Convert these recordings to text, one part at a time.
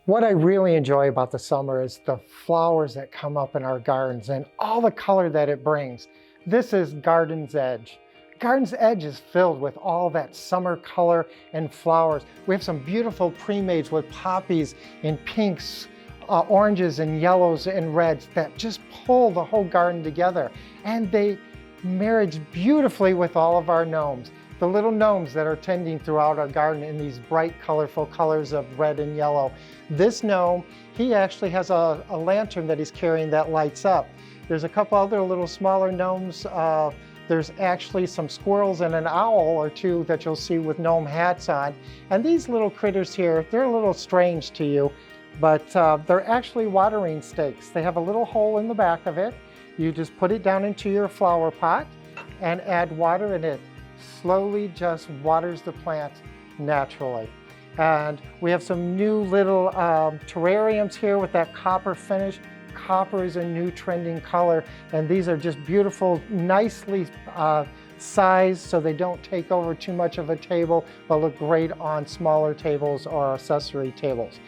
What I really enjoy about the summer is the flowers that come up in our gardens and all the color that it brings. This is Garden's Edge. Garden's Edge is filled with all that summer color and flowers. We have some beautiful pre-mades with poppies in pinks, oranges and yellows and reds that just pull the whole garden together. And they marriage beautifully with all of our gnomes. The little gnomes that are tending throughout our garden in these bright, colorful colors of red and yellow. This gnome, he actually has a lantern that he's carrying that lights up. There's a couple other little smaller gnomes. There's actually some squirrels and an owl or two that you'll see with gnome hats on. And these little critters here, they're a little strange to you, but they're actually watering stakes. They have a little hole in the back of it. You just put it down into your flower pot and add water, and it slowly just waters the plant naturally. And we have some new little terrariums here with that copper finish. Copper is a new trending color, and these are just beautiful, nicely sized so they don't take over too much of a table, but look great on smaller tables or accessory tables.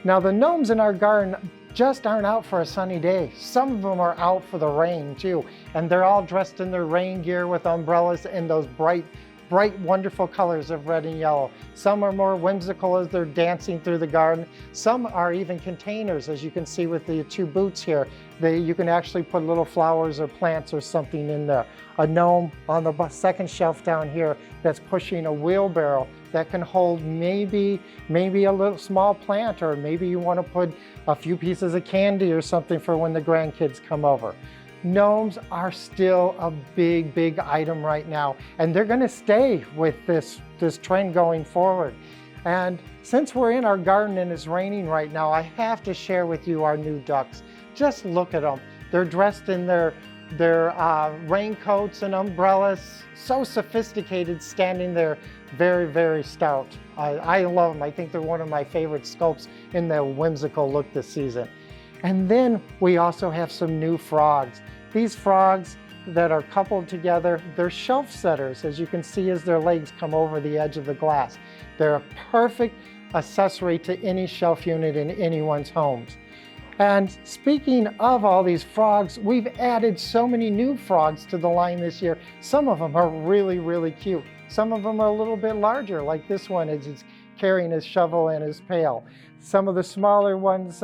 Now the gnomes in our garden just aren't out for a sunny day. Some of them are out for the rain too, and they're all dressed in their rain gear with umbrellas and those bright, wonderful colors of red and yellow. Some are more whimsical as they're dancing through the garden. Some are even containers, as you can see with the two boots here. You can actually put little flowers or plants or something in there. A gnome on the second shelf down here that's pushing a wheelbarrow that can hold maybe a little small plant, or maybe you want to put a few pieces of candy or something for when the grandkids come over. Gnomes are still a big item right now, and they're going to stay with this trend going forward. And since we're in our garden and it's raining right now, I have to share with you our new ducks. Just look at them. They're dressed in their raincoats and umbrellas, so sophisticated, standing there very stout. I love them. I think they're one of my favorite sculpts in their whimsical look this season. And then we also have some new frogs. These frogs that are coupled together, they're shelf setters, as you can see as their legs come over the edge of the glass. They're a perfect accessory to any shelf unit in anyone's homes. And speaking of all these frogs, we've added so many new frogs to the line this year. Some of them are really cute. Some of them are a little bit larger, like this one is carrying his shovel and his pail. Some of the smaller ones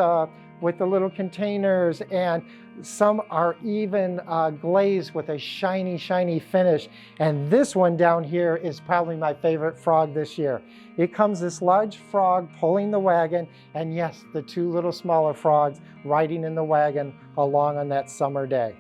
with the little containers, and some are even glazed with a shiny finish. And this one down here is probably my favorite frog this year. It comes this large frog pulling the wagon, and yes, the two little smaller frogs riding in the wagon along on that summer day.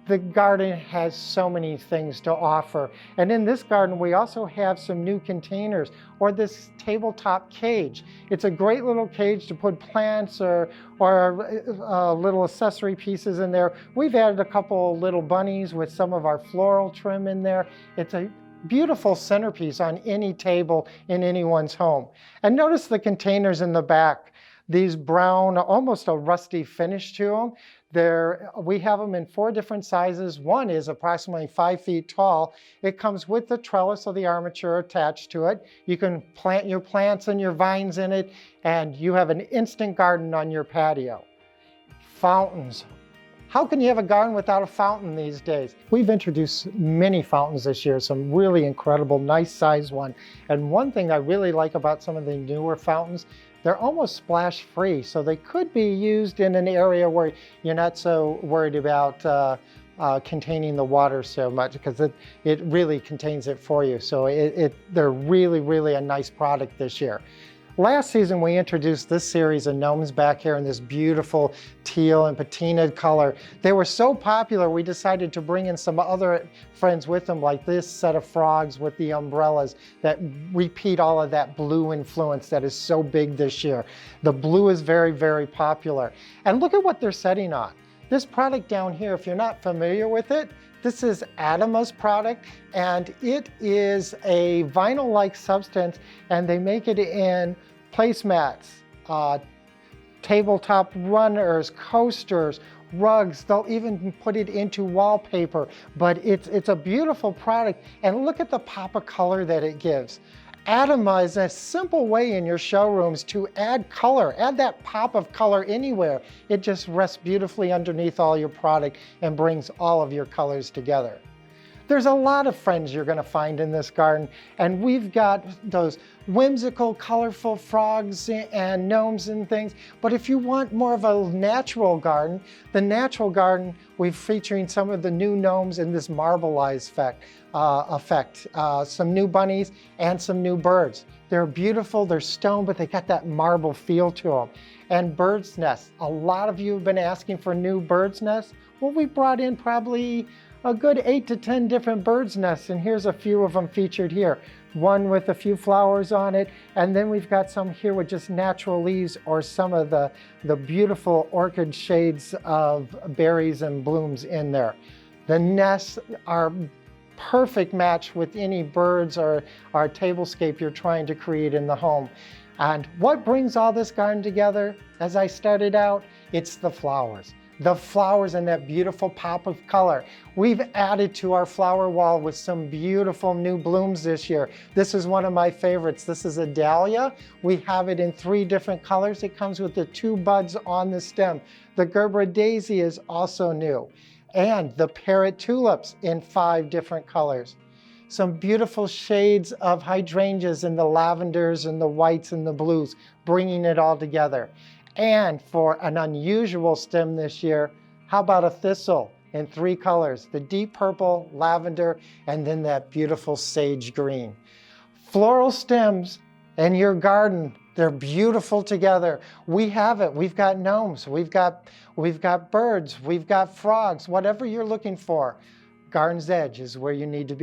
The garden has so many things to offer. And in this garden, we also have some new containers, or this tabletop cage. It's a great little cage to put plants or little accessory pieces in there. We've added a couple little bunnies with some of our floral trim in there. It's a beautiful centerpiece on any table in anyone's home. And notice the containers in the back. These brown, almost a rusty finish to them. We have them in 4 different sizes. One is approximately 5 feet tall. It comes with the trellis or the armature attached to it. You can plant your plants and your vines in it, and you have an instant garden on your patio. Fountains. How can you have a garden without a fountain these days? We've introduced many fountains this year, some really incredible, nice size one. And one thing I really like about some of the newer fountains, they're almost splash free. So they could be used in an area where you're not so worried about containing the water so much, because it really contains it for you. So they're really a nice product this year. Last season, we introduced this series of gnomes back here in this beautiful teal and patina color. They were so popular, we decided to bring in some other friends with them, like this set of frogs with the umbrellas that repeat all of that blue influence that is so big this year. The blue is very popular. And look at what they're setting on. This product down here, if you're not familiar with it, this is Adama's product, and it is a vinyl-like substance, and they make it in placemats, tabletop runners, coasters, rugs. They'll even put it into wallpaper, but it's a beautiful product, and look at the pop of color that it gives. atomize a simple way in your showrooms to add color, add that pop of color anywhere. It just rests beautifully underneath all your product and brings all of your colors together. There's a lot of friends you're going to find in this garden, and we've got those whimsical, colorful frogs and gnomes and things. But if you want more of a natural garden, the natural garden, we're featuring some of the new gnomes in this marbleized effect. Some new bunnies and some new birds. They're beautiful, they're stone, but they got that marble feel to them. And bird's nests. A lot of you have been asking for new bird's nests. Well, we brought in probably a good 8 to 10 different bird's nests, and here's a few of them featured here. One with a few flowers on it, and then we've got some here with just natural leaves or some of the beautiful orchid shades of berries and blooms in there. The nests are perfect match with any birds or tablescape you're trying to create in the home. And what brings all this garden together, as I started out, it's the flowers. The flowers and that beautiful pop of color. We've added to our flower wall with some beautiful new blooms this year. This is one of my favorites. This is a dahlia. We have it in 3 different colors. It comes with the 2 buds on the stem. The Gerber daisy is also new. And the parrot tulips in 5 different colors. Some beautiful shades of hydrangeas in the lavenders and the whites and the blues, bringing it all together. And for an unusual stem this year, how about a thistle in 3 colors? The deep purple, lavender, and then that beautiful sage green. Floral stems in your garden, they're beautiful together. We have it. We've got gnomes, we've got birds, we've got frogs, whatever you're looking for. Garden's Edge is where you need to be.